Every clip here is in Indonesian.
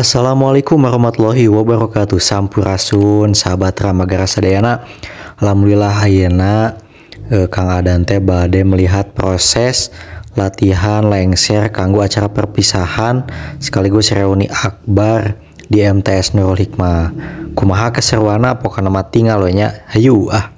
Assalamualaikum warahmatullahi wabarakatuh. Sampurasun sahabat Ramagara Sadayana. Alhamdulillah ayeuna Kang Adan teh bade melihat proses latihan lengser kanggo acara perpisahan sekaligus reuni akbar di MTS Nurul Hikmah. Kumaha keseruana pokona mah tinggal we nya. Hayu ah.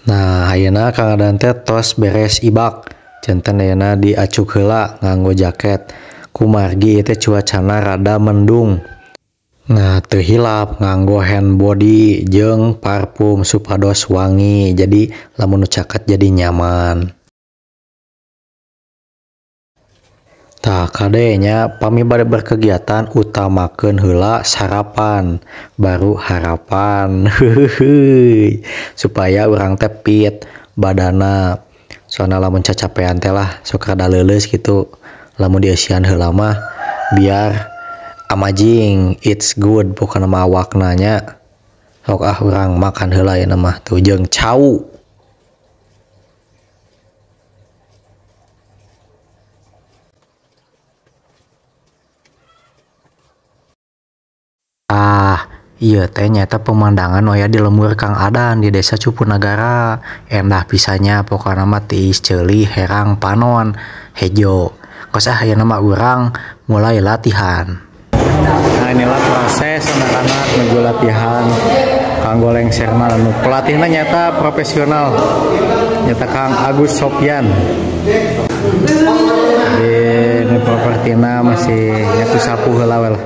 Nah, ayeuna Kang Adan teh tos beres ibak. Janten ayeuna diacuk heula nganggo jaket. Kumargi teh cuacana rada mendung. Nah, teu hilap nganggo hand body jeung parfum supados wangi. Jadi lamun caket jadi nyaman. Tah kadenya pami bade berkegiatan utamakeun heula sarapan baru harapan. Supaya urang teh fit badana. Soalnya lamun cacapean teh lah sok rada leuleus gitu. Lamun dieusian heula mah biar amazing, it's good pokona mah awakna nya. Sok urang makan heula ya mah tuh jeung cau. Iya teh nyata pemandangan aya di lembur Kang Adan di desa Cupunagara. Endah pisahnya pokona mah tiis ceuli herang panon hejo. Kos ayeuna mah urang mulai latihan. Nah inilah proses anak-anak menuju latihan kanggo lengserna anu pelatihna nyata profesional. Nyata Kang Agus Sopyan. Ini propertina masih nyapu sapu heula we lah.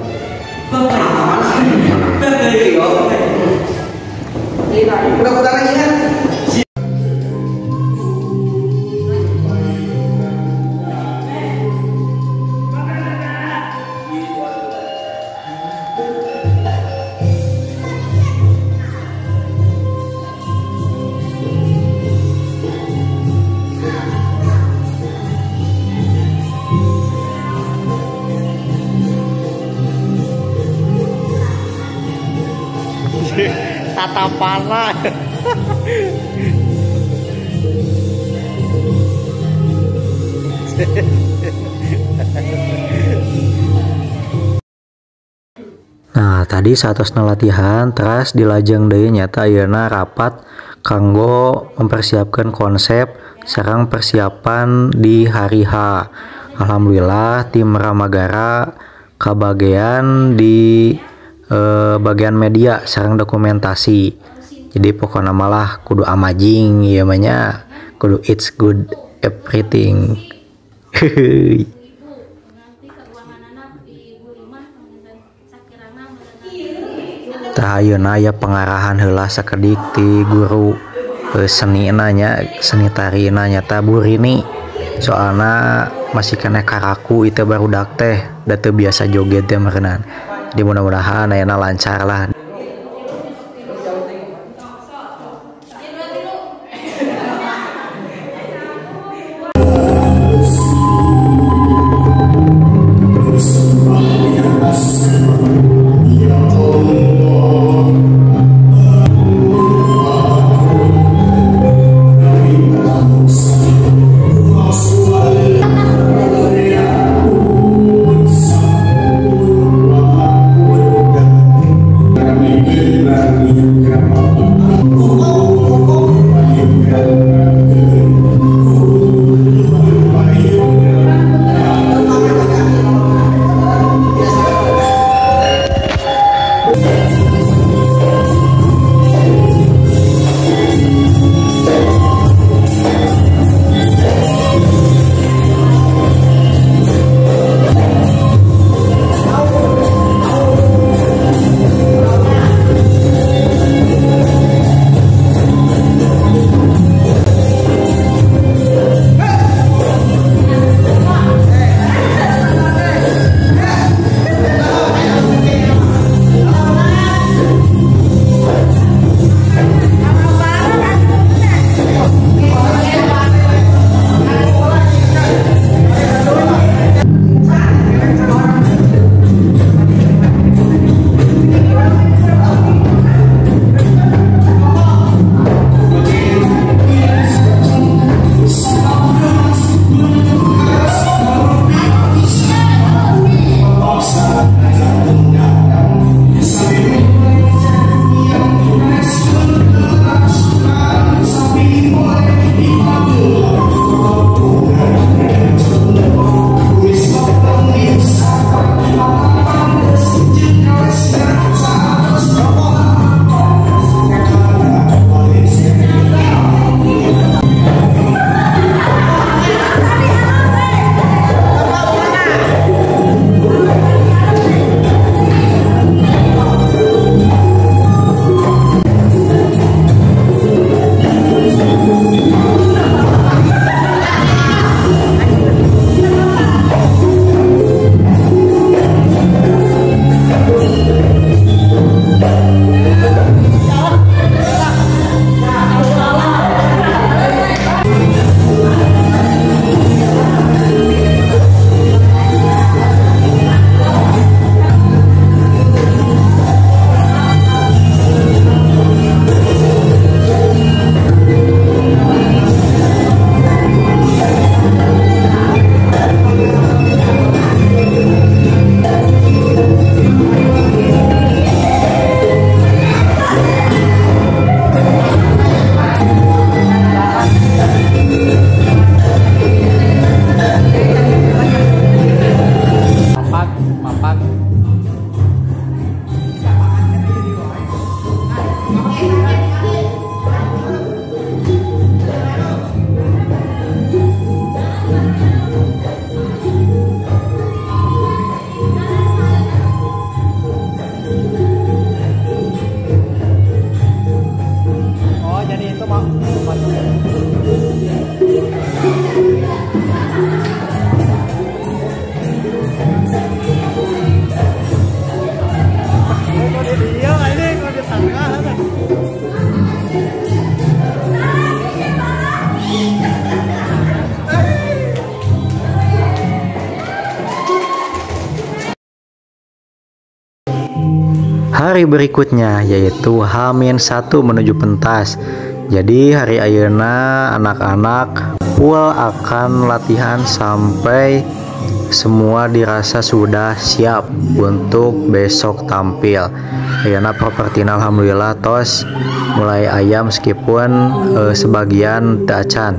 Tatapana. Nah tadi saatosna latihan teras dilajeng deui nyata ayeuna rapat kanggo mempersiapkan konsep sareng persiapan di hari H. Alhamdulillah tim Ramagara kabagean di bagian media sareng dokumentasi. Jadi pokoknya malah kudu amazing ya manya, kudu it's good everything. Tah ayeuna aya pengarahan heula sakedik ti guru seni nanya, seni tari nanya Bu Rini. Soalna masih kena karaku itu barudak teh da teu biasa joget teh meureunana. Di mudah-mudahan ayeuna lancar lah. Hari berikutnya yaitu H-1 menuju pentas. Jadi hari ayeuna anak-anak full akan latihan sampai semua dirasa sudah siap untuk besok tampil. Ayeuna propertina alhamdulillah tos mulai ayam meskipun sebagian teu acan.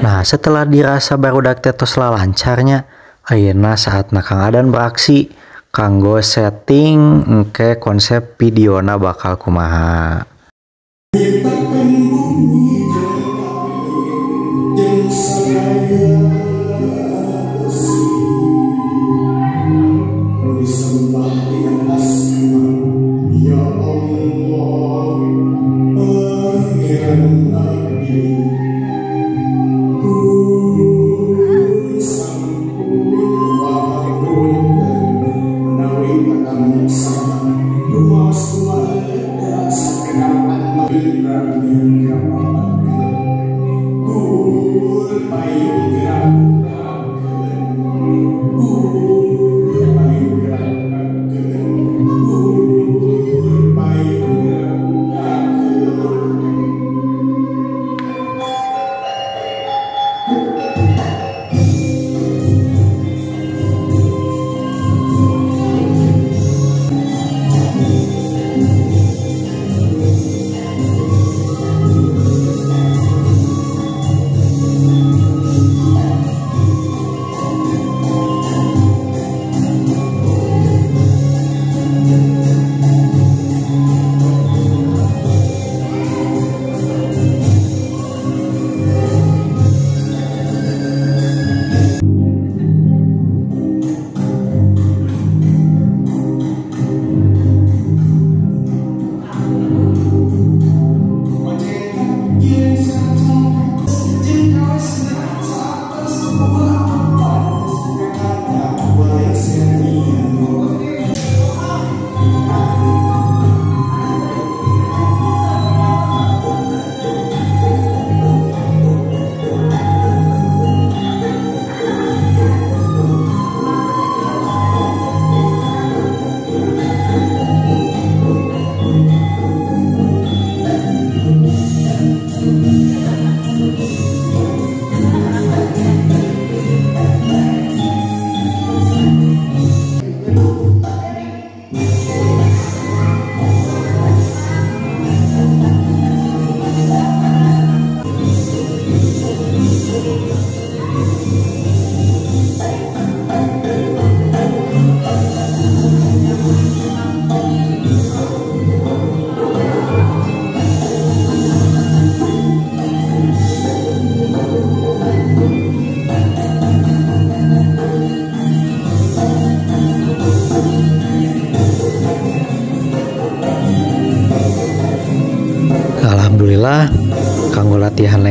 Nah, setelah dirasa barudak tetos lancarnya, ayeuna saatna Kang Adan beraksi kanggo setting engke konsep videona bakal kumaha.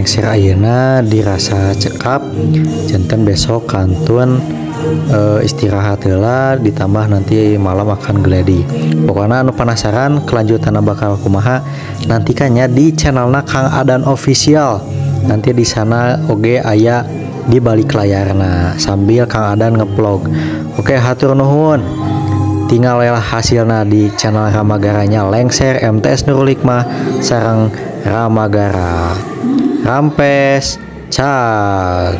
lengser ayeuna dirasa cekap, janten besok kantun istirahat heula ditambah nanti malam akan geladi. Pokoknya anu penasaran kelanjutan bakal kumaha nantikannya di channelna Kang Adan Official. Nanti di sana oge aya di balik layarna sambil Kang Adan ngevlog. Oke, hatur nuhun. Tinggal hasilnya di channel Ramagaranya lengser MTS Nurul Hikmah sareng Ramagara. Rampes cag.